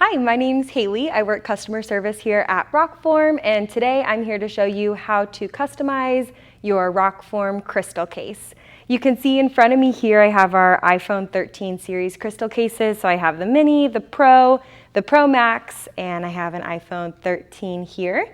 Hi, my name's Haley. I work customer service here at Rockform, and today I'm here to show you how to customize your Rockform crystal case. You can see in front of me here I have our iPhone 13 series crystal cases. So I have the Mini, the Pro Max, and I have an iPhone 13 here.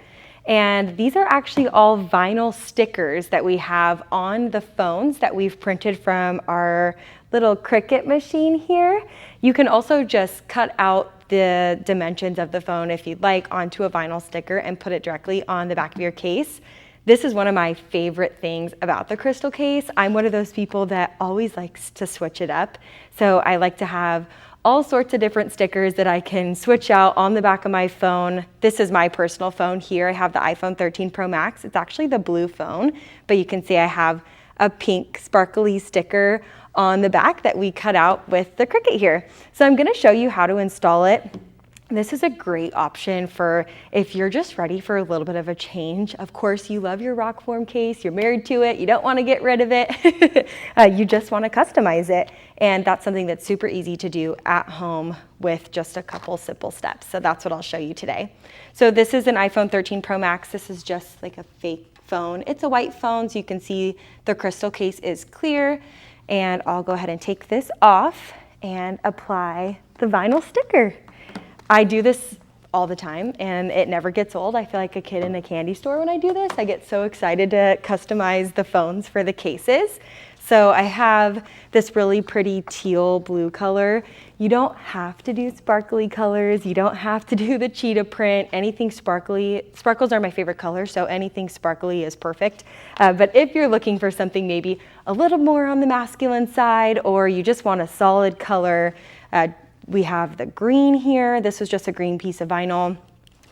And these are actually all vinyl stickers that we have on the phones that we've printed from our little Cricut machine here. You can also just cut out the dimensions of the phone if you'd like onto a vinyl sticker and put it directly on the back of your case. This is one of my favorite things about the crystal case. I'm one of those people that always likes to switch it up. So I like to have all sorts of different stickers that I can switch out on the back of my phone. This is my personal phone here. I have the iPhone 13 Pro Max. It's actually the blue phone, but you can see I have a pink sparkly sticker on the back that we cut out with the Cricut here. So I'm gonna show you how to install it. This is a great option for if you're just ready for a little bit of a change. Of course, you love your Rockform case, you're married to it, you don't wanna get rid of it, you just wanna customize it. And that's something that's super easy to do at home with just a couple simple steps. So that's what I'll show you today. So this is an iPhone 13 Pro Max. This is just like a fake phone. It's a white phone, so you can see the crystal case is clear. And I'll go ahead and take this off and apply the vinyl sticker. I do this all the time and it never gets old. I feel like a kid in a candy store when I do this. I get so excited to customize the phones for the cases. So I have this really pretty teal blue color. You don't have to do sparkly colors. You don't have to do the cheetah print, anything sparkly. Sparkles are my favorite color, so anything sparkly is perfect. But if you're looking for something maybe a little more on the masculine side, or you just want a solid color, we have the green here. This was just a green piece of vinyl.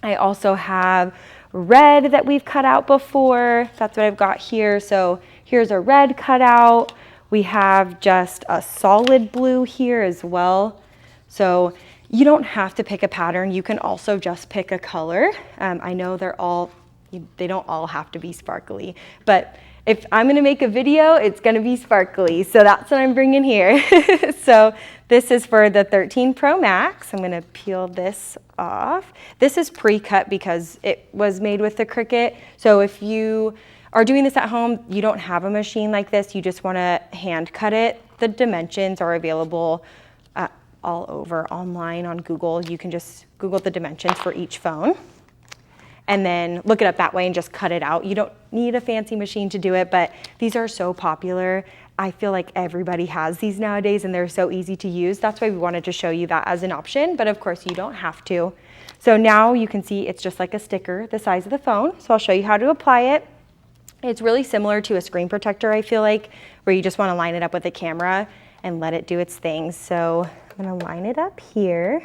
I also have red that we've cut out before. That's what I've got here. So here's a red cutout. We have just a solid blue here as well. So you don't have to pick a pattern. You can also just pick a color. I know they don't all have to be sparkly, but if I'm gonna make a video, it's gonna be sparkly. So that's what I'm bringing here. So this is for the 13 Pro Max. I'm gonna peel this off. This is pre-cut because it was made with the Cricut. So if you are doing this at home, you don't have a machine like this, you just wanna hand cut it. The dimensions are available all over online on Google. You can just Google the dimensions for each phone and then look it up that way and just cut it out. You don't need a fancy machine to do it, but these are so popular. I feel like everybody has these nowadays and they're so easy to use. That's why we wanted to show you that as an option, but of course you don't have to. So now you can see it's just like a sticker the size of the phone. So I'll show you how to apply it. It's really similar to a screen protector, I feel like, where you just wanna line it up with the camera and let it do its thing. So I'm gonna line it up here.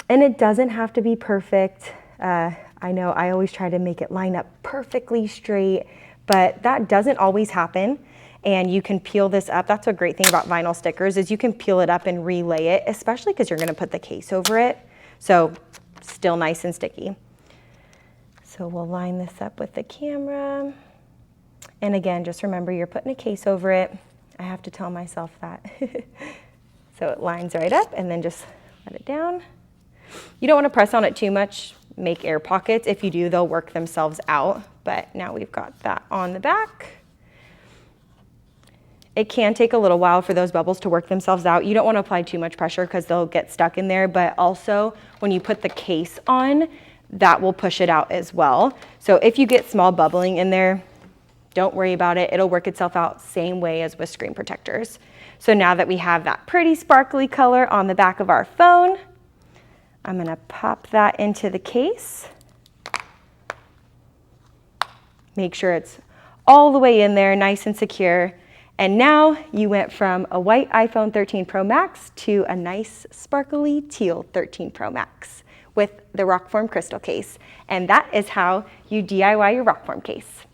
And it doesn't have to be perfect. I know I always try to make it line up perfectly straight, but that doesn't always happen. And you can peel this up. That's a great thing about vinyl stickers is you can peel it up and relay it, especially because you're gonna put the case over it. So still nice and sticky. So we'll line this up with the camera. And again, just remember you're putting a case over it. I have to tell myself that. So it lines right up and then just let it down. You don't want to press on it too much, make air pockets. If you do, they'll work themselves out. But now we've got that on the back. It can take a little while for those bubbles to work themselves out. You don't want to apply too much pressure because they'll get stuck in there. But also, when you put the case on, that will push it out as well. So if you get small bubbling in there, don't worry about it. It'll work itself out same way as with screen protectors. So now that we have that pretty sparkly color on the back of our phone, I'm gonna pop that into the case. Make sure it's all the way in there, nice and secure. And now you went from a white iPhone 13 Pro Max to a nice sparkly teal 13 Pro Max with the Rockform crystal case. And that is how you DIY your Rockform case.